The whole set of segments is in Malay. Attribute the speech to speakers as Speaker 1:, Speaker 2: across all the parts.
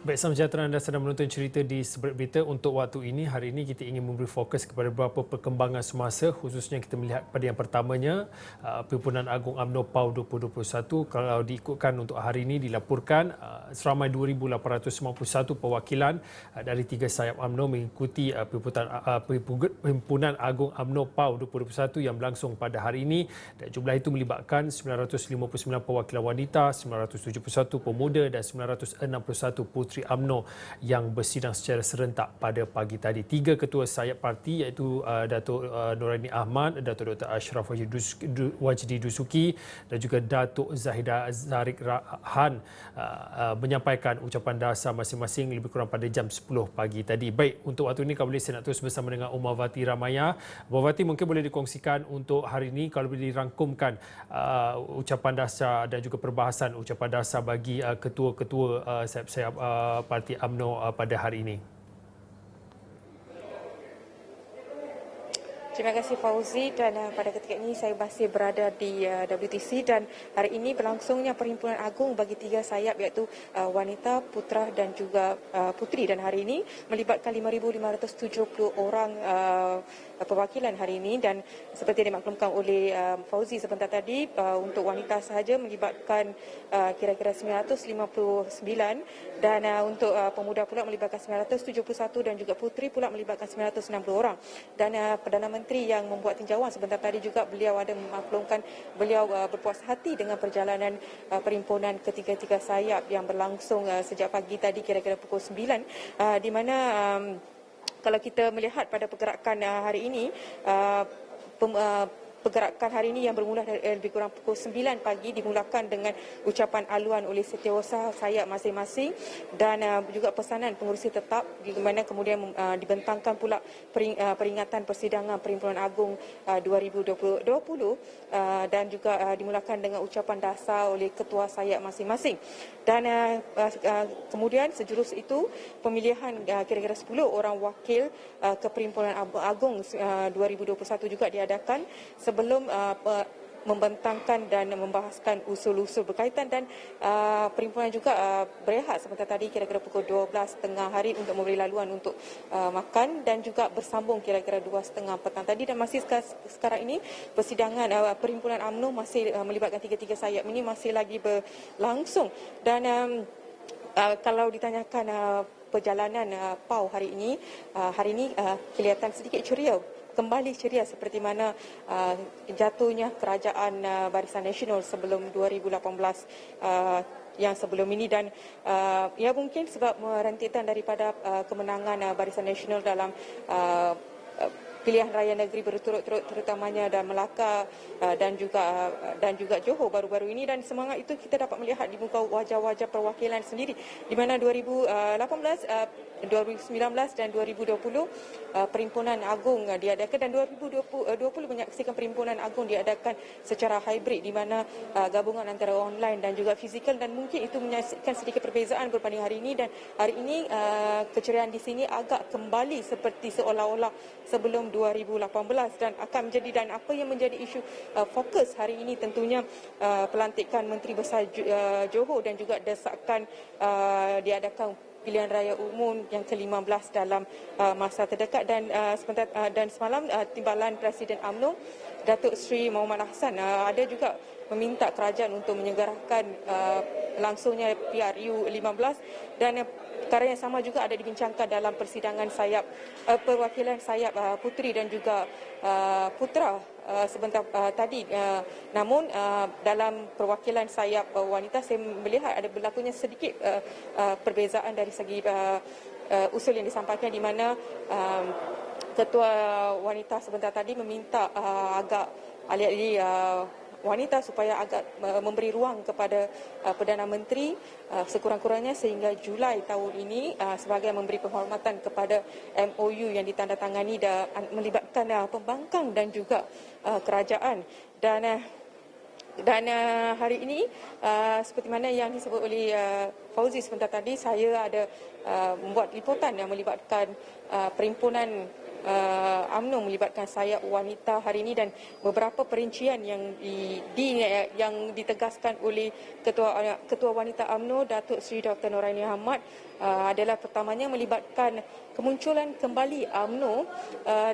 Speaker 1: Baik, salam sejahtera, anda sedang menonton cerita di Seberat Berita. Untuk waktu ini, hari ini kita ingin memberi fokus kepada beberapa perkembangan semasa, khususnya kita melihat pada yang pertamanya, Perhimpunan Agung UMNO PAU 2021. Kalau diikutkan untuk hari ini, dilaporkan seramai 2,891 perwakilan dari tiga sayap UMNO mengikuti Perhimpunan Agung UMNO PAU 2021 yang berlangsung pada hari ini, dan jumlah itu melibatkan 959 perwakilan wanita, 971 pemuda dan 961 puteri UMNO yang bersidang secara serentak pada pagi tadi. Tiga ketua sayap parti iaitu Datuk Noraini Ahmad, Datuk Dr. Ashraf Wajdi Dusuki dan juga Datuk Zahidah Zarik Han menyampaikan ucapan dasar masing-masing lebih kurang pada jam 10 pagi tadi. Baik, untuk waktu ini kalau boleh saya nak terus bersama dengan Umawati Ramaya. Umawati, mungkin boleh dikongsikan untuk hari ini kalau boleh dirangkumkan ucapan dasar dan juga perbahasan ucapan dasar bagi ketua-ketua sayap-sayap Parti UMNO pada hari ini.
Speaker 2: Terima kasih Fauzi, dan pada ketika ini saya masih berada di WTC, dan hari ini berlangsungnya Perhimpunan Agung bagi tiga sayap iaitu wanita, putera dan juga puteri, dan hari ini melibatkan 5,570 orang perwakilan hari ini, dan seperti dimaklumkan oleh Fauzi sebentar tadi, untuk wanita sahaja melibatkan kira-kira 959, dan untuk pemuda pula melibatkan 971 dan juga puteri pula melibatkan 960 orang. Dan Perdana Menteri yang membuat tinjauan sebentar tadi juga beliau ada memaklumkan beliau berpuas hati dengan perjalanan perhimpunan ketiga-tiga sayap yang berlangsung sejak pagi tadi kira-kira pukul 9, di mana kalau kita melihat pada pergerakan hari ini, pergerakan hari ini yang bermula dari lebih kurang pukul 9 pagi dimulakan dengan ucapan aluan oleh setiausaha sayap masing-masing dan juga pesanan pengurusi tetap, di mana kemudian dibentangkan pula peringatan persidangan Perhimpunan Agung 2020 dan juga dimulakan dengan ucapan dasar oleh ketua sayap masing-masing. Dan kemudian sejurus itu pemilihan kira-kira 10 orang wakil ke Perhimpunan Agung 2021 juga diadakan sebelum membentangkan dan membahaskan usul-usul berkaitan, dan perhimpunan juga berehat sebentar tadi kira-kira pukul 12 tengah hari untuk memberi laluan untuk makan, dan juga bersambung kira-kira 2:30 petang tadi, dan masih sekarang ini persidangan Perhimpunan UMNO masih melibatkan tiga-tiga sayap ini masih lagi berlangsung. Dan kalau ditanyakan perjalanan PAU hari ini kelihatan sedikit ceria, kembali ceria seperti mana jatuhnya kerajaan Barisan Nasional sebelum 2018 yang sebelum ini, dan ya mungkin sebab rentetan daripada kemenangan Barisan Nasional dalam pilihan raya negeri berturut-turut, terutamanya dan Melaka dan juga Johor baru-baru ini, dan semangat itu kita dapat melihat di muka wajah-wajah perwakilan sendiri, di mana 2018, 2019 dan 2020 Perhimpunan Agung diadakan, dan 2020 menyaksikan Perhimpunan Agung diadakan secara hybrid, di mana gabungan antara online dan juga fizikal, dan mungkin itu menyaksikan sedikit perbezaan berbanding hari ini. Dan hari ini keceriaan di sini agak kembali seperti seolah-olah sebelum 2018, dan akan menjadi, dan apa yang menjadi isu fokus hari ini tentunya pelantikan Menteri Besar Johor dan juga desakan diadakan pilihan raya umum yang ke-15 dalam masa terdekat. Dan dan semalam Timbalan Presiden UMNO Datuk Seri Mohamed Hassan ada juga meminta kerajaan untuk menyegerakan langsungnya PRU 15, dan perkara yang sama juga ada dibincangkan dalam persidangan sayap perwakilan sayap puteri dan juga putera sebentar tadi. Namun dalam perwakilan sayap wanita saya melihat ada berlakunya sedikit perbezaan dari segi usul yang disampaikan, di mana ketua wanita sebentar tadi meminta agak alih-alih wanita supaya agak memberi ruang kepada Perdana Menteri sekurang-kurangnya sehingga Julai tahun ini sebagai memberi penghormatan kepada MOU yang ditandatangani dan melibatkan pembangkang dan juga kerajaan. Dan hari ini seperti mana yang disebut oleh Fauzi sebentar tadi, saya ada membuat liputan yang melibatkan Perhimpunan UMNO melibatkan sayap wanita hari ini, dan beberapa perincian yang yang ditegaskan oleh Ketua Wanita UMNO Datuk Seri Dr. Noraini Ahmad adalah pertamanya melibatkan kemunculan kembali UMNO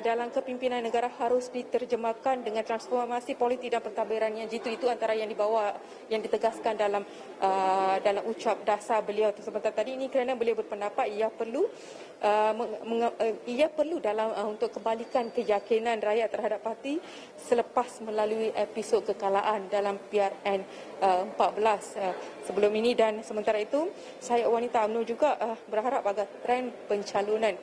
Speaker 2: dalam kepimpinan negara harus diterjemahkan dengan transformasi politik dan pentadbiran yang jitu. Itu antara yang ditegaskan dalam ucap dasar beliau sebentar tadi ini, kerana beliau berpendapat ia perlu dalam untuk kembalikan keyakinan rakyat terhadap parti selepas melalui episod kekalahan dalam PRN 14 sebelum ini. Dan sementara itu, sayap wanita UMNO juga berharap agar trend pencalonan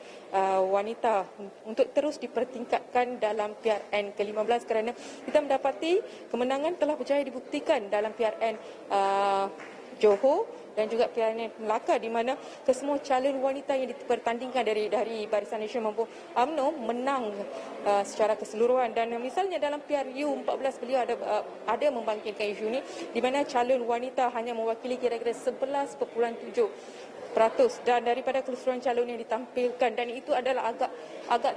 Speaker 2: wanita untuk terus dipertingkatkan dalam PRN ke-15, kerana kita mendapati kemenangan telah berjaya dibuktikan dalam PRN Johor dan juga PRN Melaka, di mana kesemua calon wanita yang dipertandingkan dari Barisan Nasional maupun UMNO menang secara keseluruhan. Dan misalnya dalam PRU 14 beliau ada membangkitkan isu ini, di mana calon wanita hanya mewakili kira-kira 11.7%, dan daripada keseluruhan calon yang ditampilkan, dan itu adalah agak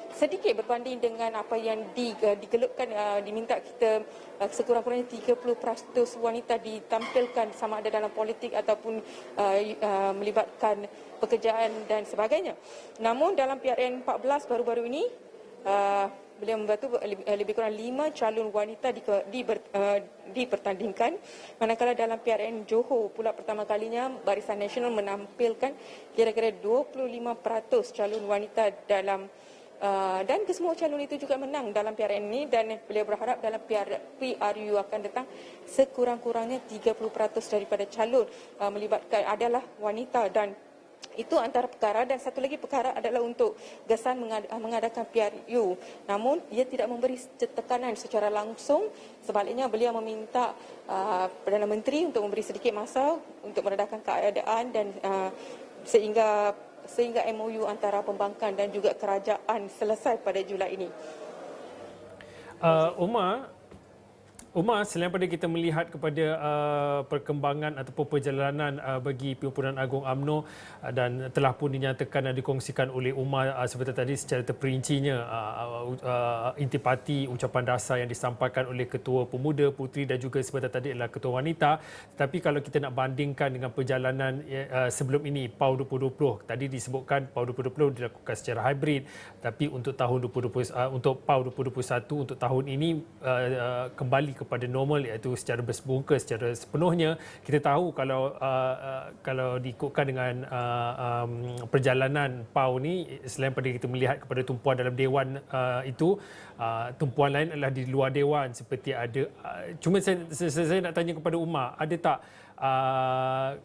Speaker 2: sedikit berbanding dengan apa yang digelupkan, diminta kita sekurang-kurangnya 30% wanita ditampilkan sama ada dalam politik ataupun melibatkan pekerjaan dan sebagainya. Namun dalam PRN 14 baru-baru ini beliau membantu lebih kurang 5 calon wanita dipertandingkan, manakala dalam PRN Johor pula pertama kalinya Barisan Nasional menampilkan kira-kira 25% calon wanita dalam dan kesemua calon itu juga menang dalam PRN ini, dan beliau berharap dalam PRU akan datang sekurang-kurangnya 30% daripada calon melibatkan adalah wanita. Dan itu antara perkara, dan satu lagi perkara adalah untuk Gesan mengadakan PRU. Namun ia tidak memberi tekanan secara langsung, sebaliknya beliau meminta Perdana Menteri untuk memberi sedikit masa untuk meredahkan keadaan, dan sehingga MOU antara pembangkang dan juga kerajaan selesai pada Julai ini.
Speaker 1: Umar, selain pada kita melihat kepada perkembangan ataupun perjalanan bagi Perhimpunan Agung UMNO dan telah pun dinyatakan dan dikongsikan oleh Umar seperti tadi secara terperincinya intipati ucapan dasar yang disampaikan oleh Ketua Pemuda Puteri dan juga seperti tadi adalah Ketua Wanita. Tapi kalau kita nak bandingkan dengan perjalanan sebelum ini, PAU 2020, tadi disebutkan PAU 2020 dilakukan secara hybrid, tapi untuk tahun 2020 untuk PAU 2021 untuk tahun ini kembali kepada normal, iaitu secara bersebongkar secara sepenuhnya. Kita tahu kalau diikutkan dengan perjalanan PAU ni, selain pada kita melihat kepada tumpuan dalam Dewan itu, tumpuan lain adalah di luar Dewan, seperti ada cuma saya nak tanya kepada Umar, ada tak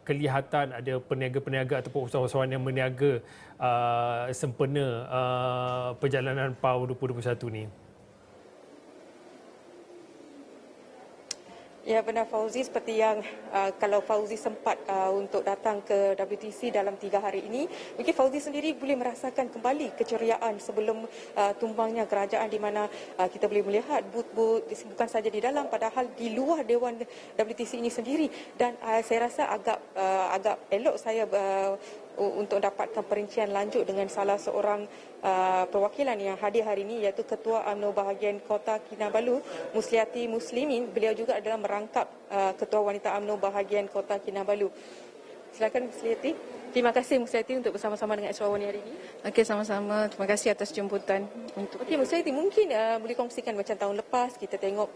Speaker 1: kelihatan ada peniaga-peniaga ataupun usahawan yang meniaga sempena perjalanan PAU 2021 ni?
Speaker 2: Ya, benar Fauzi, seperti yang kalau Fauzi sempat untuk datang ke WTC dalam 3 hari ini, mungkin Fauzi sendiri boleh merasakan kembali keceriaan sebelum tumbangnya kerajaan, di mana kita boleh melihat booth-booth bukan saja di dalam, padahal di luar Dewan WTC ini sendiri. Dan saya rasa agak elok saya untuk dapatkan perincian lanjut dengan salah seorang perwakilan yang hadir hari ini, iaitu Ketua UMNO bahagian Kota Kinabalu, Musliati Muslimin. Beliau juga adalah merangkap Ketua Wanita UMNO bahagian Kota Kinabalu. Silakan Musliati. Terima kasih Musliati untuk bersama-sama dengan Extra Awani hari ini.
Speaker 3: Okey, sama-sama. Terima kasih atas jemputan.
Speaker 2: Okey Musliati, mungkin boleh kongsikan macam tahun lepas kita tengok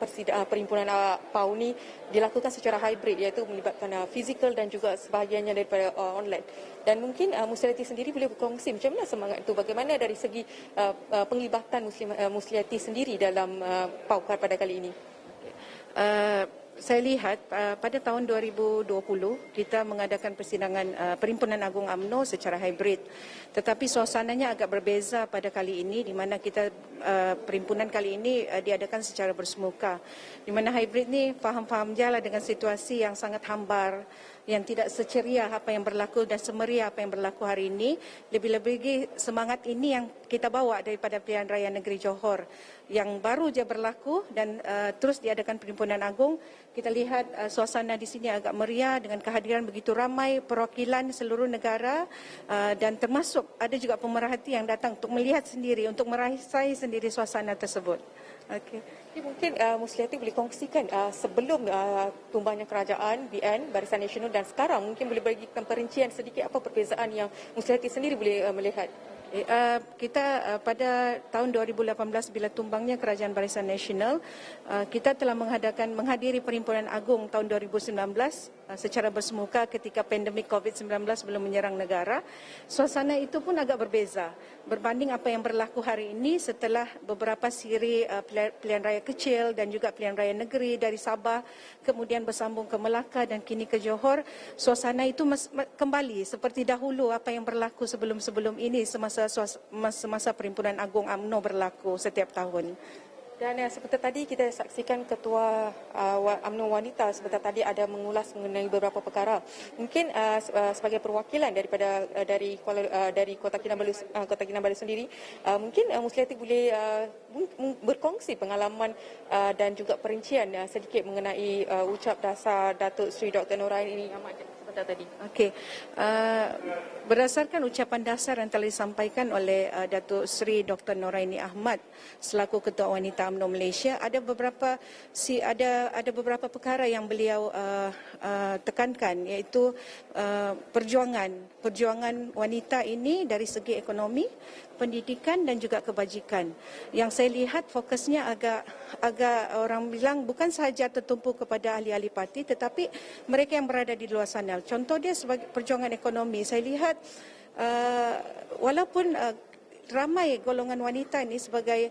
Speaker 2: perhimpunan PAU ni dilakukan secara hybrid, iaitu melibatkan fizikal dan juga sebahagiannya daripada online. Dan mungkin Musliati sendiri boleh berkongsi macam mana semangat itu, bagaimana dari segi penglibatan Musliati sendiri dalam PAU pada kali ini?
Speaker 3: Saya lihat pada tahun 2020 kita mengadakan persidangan Perhimpunan Agung UMNO secara hybrid, tetapi suasananya agak berbeza pada kali ini, di mana kita perhimpunan kali ini diadakan secara bersemuka, di mana hybrid ni faham-faham jelah dengan situasi yang sangat hambar, yang tidak seceria apa yang berlaku dan semeriah apa yang berlaku hari ini. Lebih-lebih semangat ini yang kita bawa daripada Pilihan Raya Negeri Johor yang baru je berlaku dan terus diadakan Perhimpunan Agung. Kita lihat suasana di sini agak meriah dengan kehadiran begitu ramai perwakilan seluruh negara dan termasuk ada juga pemerhati yang datang untuk melihat sendiri, untuk merasai sendiri suasana tersebut. Okey.
Speaker 2: Jadi mungkin Musliati boleh kongsikan sebelum tumbangnya kerajaan BN Barisan Nasional dan sekarang mungkin boleh bagikan perincian sedikit apa perbezaan yang Musliati sendiri boleh melihat.
Speaker 3: Kita pada tahun 2018 bila tumbangnya Kerajaan Barisan Nasional, kita telah menghadiri Perhimpunan Agung tahun 2019 secara bersemuka ketika pandemik COVID-19 belum menyerang negara. Suasana itu pun agak berbeza berbanding apa yang berlaku hari ini setelah beberapa siri pilihan raya kecil dan juga pilihan raya negeri dari Sabah kemudian bersambung ke Melaka dan kini ke Johor. Suasana itu kembali seperti dahulu apa yang berlaku sebelum-sebelum ini semasa Perhimpunan Agung UMNO berlaku setiap tahun.
Speaker 2: Dan seperti tadi kita saksikan Ketua UMNO Wanita seperti tadi ada mengulas mengenai beberapa perkara. Mungkin sebagai perwakilan dari Kota Kinabalu sendiri, mungkin Musliati boleh berkongsi pengalaman dan juga perincian sedikit mengenai ucap dasar Datuk Seri Dr. Noraini Ahmad seperti tadi.
Speaker 3: Okey. Berdasarkan ucapan dasar yang telah disampaikan oleh Datuk Seri Dr. Noraini Ahmad selaku Ketua Wanita UMNO Malaysia, ada beberapa perkara yang beliau tekankan, iaitu perjuangan wanita ini dari segi ekonomi, pendidikan dan juga kebajikan. Yang saya lihat fokusnya agak orang bilang bukan sahaja tertumpu kepada ahli-ahli parti tetapi mereka yang berada di luar sana. Contoh dia sebagai perjuangan ekonomi, saya lihat walaupun ramai golongan wanita ini sebagai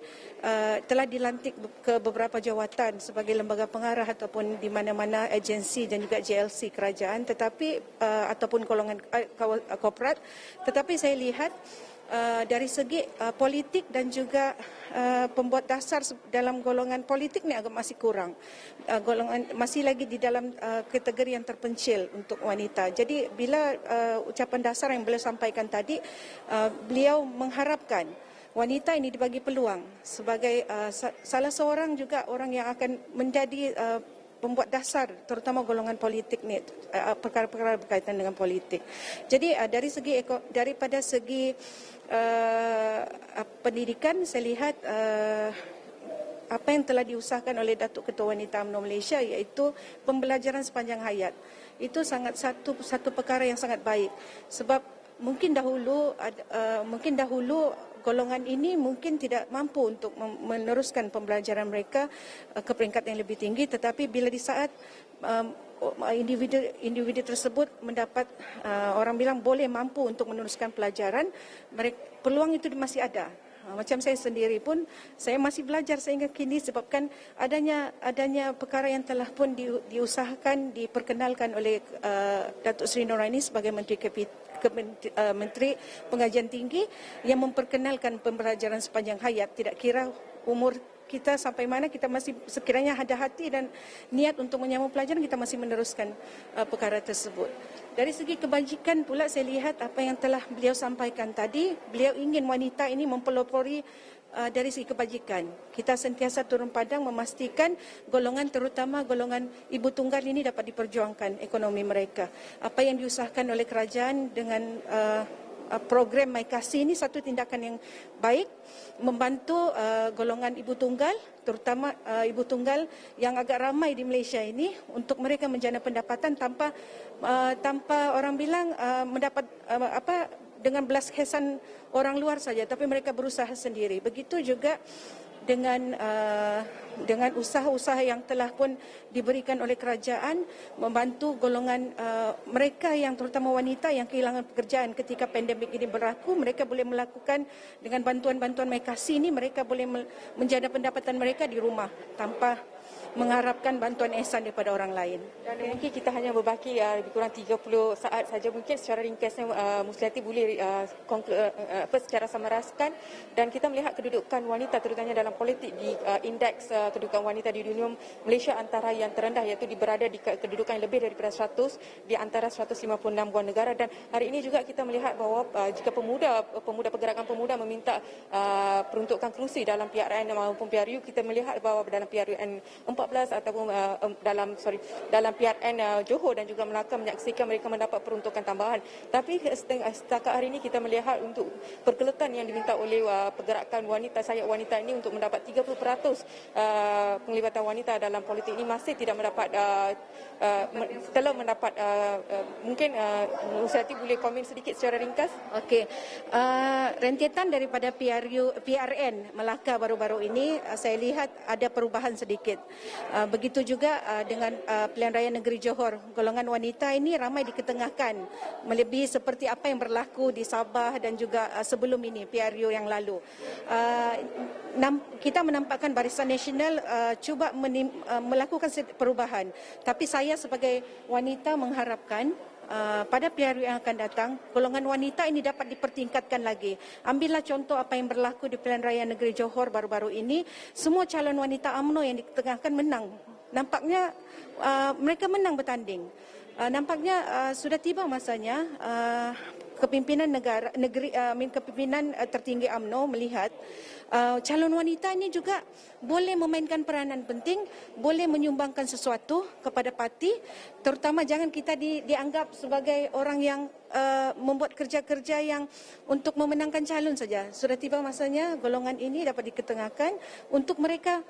Speaker 3: telah dilantik ke beberapa jawatan sebagai lembaga pengarah ataupun di mana-mana agensi dan juga JLC kerajaan tetapi ataupun golongan korporat, tetapi saya lihat dari segi politik dan juga pembuat dasar dalam golongan politik ni agak masih kurang. Golongan masih lagi di dalam kategori yang terpencil untuk wanita. Jadi bila ucapan dasar yang beliau sampaikan tadi, beliau mengharapkan wanita ini dibagi peluang sebagai salah seorang juga orang yang akan menjadi pembuat dasar terutama golongan politik ni, perkara-perkara berkaitan dengan politik. Jadi daripada segi pendidikan, saya lihat apa yang telah diusahakan oleh Datuk Ketua Wanita UMNO Malaysia iaitu pembelajaran sepanjang hayat. Itu satu perkara yang sangat baik sebab mungkin dahulu golongan ini mungkin tidak mampu untuk meneruskan pembelajaran mereka ke peringkat yang lebih tinggi, tetapi bila di saat individu tersebut mendapat orang bilang boleh mampu untuk meneruskan pelajaran, peluang itu masih ada. Macam saya sendiri pun, saya masih belajar sehingga kini sebabkan adanya perkara yang telah pun diusahakan, diperkenalkan oleh Datuk Seri Noraini sebagai Menteri Pengajian Tinggi yang memperkenalkan pembelajaran sepanjang hayat. Tidak kira umur kita sampai mana, kita masih sekiranya ada hati dan niat untuk menyambung pelajaran, kita masih meneruskan perkara tersebut. Dari segi kebajikan pula, saya lihat apa yang telah beliau sampaikan tadi, beliau ingin wanita ini mempelopori dari segi kebajikan. Kita sentiasa turun padang memastikan golongan, terutama golongan ibu tunggal ini dapat diperjuangkan ekonomi mereka. Apa yang diusahakan oleh kerajaan dengan program My Kasih ini satu tindakan yang baik, membantu golongan ibu tunggal, terutama ibu tunggal yang agak ramai di Malaysia ini, untuk mereka menjana pendapatan tanpa orang bilang mendapat dengan belas kasihan orang luar saja, tapi mereka berusaha sendiri. Begitu juga dengan usaha-usaha yang telah pun diberikan oleh kerajaan membantu golongan mereka yang terutama wanita yang kehilangan pekerjaan ketika pandemik ini berlaku. Mereka boleh melakukan dengan bantuan-bantuan My Kasih ini, mereka boleh menjana pendapatan mereka di rumah tanpa mengharapkan bantuan ihsan daripada orang lain.
Speaker 2: Dan mungkin kita hanya berbaki lebih kurang 30 saat saja. Mungkin secara ringkasnya Musliati boleh secara samaraskan, dan kita melihat kedudukan wanita terutamanya dalam politik di indeks kedudukan wanita di dunia Malaysia antara yang terendah, iaitu berada di kedudukan yang lebih daripada 100 di antara 156 buah negara. Dan hari ini juga kita melihat bahawa jika pergerakan pemuda meminta peruntukan kerusi dalam PRN maupun PRU, kita melihat bahawa dalam PRUN 14 14 ataupun dalam PRN Johor dan juga Melaka menyaksikan mereka mendapat peruntukan tambahan. Tapi setakat hari ini kita melihat untuk pergeletan yang diminta oleh pergerakan wanita, sayap wanita ini untuk mendapat 30% penglibatan wanita dalam politik ini masih tidak mendapat telah mendapat mungkin Nursiati boleh komen sedikit secara ringkas.
Speaker 3: Okey, rentetan daripada PRN Melaka baru-baru ini saya lihat ada perubahan sedikit. Begitu juga dengan Pilihan Raya Negeri Johor, golongan wanita ini ramai diketengahkan melebihi seperti apa yang berlaku di Sabah dan juga sebelum ini PRU yang lalu. Kita menampakkan Barisan Nasional cuba melakukan perubahan, tapi saya sebagai wanita mengharapkan pada PRU yang akan datang, golongan wanita ini dapat dipertingkatkan lagi. Ambillah contoh apa yang berlaku di Pilihan Raya Negeri Johor baru-baru ini. Semua calon wanita UMNO yang diketengahkan menang. Nampaknya mereka menang bertanding. Nampaknya sudah tiba masanya kepimpinan kepimpinan tertinggi UMNO melihat calon wanita ini juga boleh memainkan peranan penting, boleh menyumbangkan sesuatu kepada parti, terutama jangan kita dianggap sebagai orang yang membuat kerja-kerja yang untuk memenangkan calon saja. Sudah tiba masanya golongan ini dapat diketengahkan untuk mereka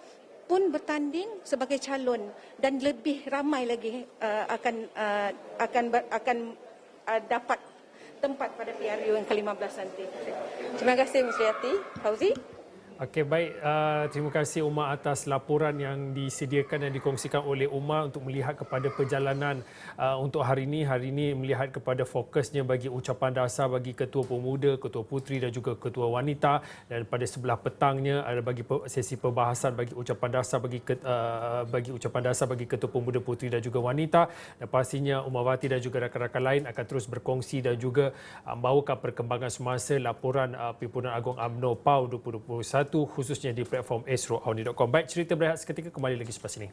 Speaker 3: pun bertanding sebagai calon dan lebih ramai lagi akan dapat tempat pada PRU yang ke-15 nanti.
Speaker 2: Terima kasih Nursiati. Fauzi.
Speaker 1: Okey, baik. Terima kasih Umar atas laporan yang disediakan dan dikongsikan oleh Umar untuk melihat kepada perjalanan untuk hari ini. Hari ini melihat kepada fokusnya bagi ucapan dasar bagi Ketua Pemuda, Ketua Puteri dan juga Ketua Wanita. Dan pada sebelah petangnya ada bagi sesi perbahasan bagi ucapan dasar bagi Ketua Pemuda, Puteri dan juga Wanita. Dan pastinya Umar Wati dan juga rakan-rakan lain akan terus berkongsi dan juga membawakan perkembangan semasa laporan Perhimpunan Agung UMNO PAU 2021 khususnya di platform astro.awni.com. Baik, cerita berehat seketika kembali lagi selepas ini.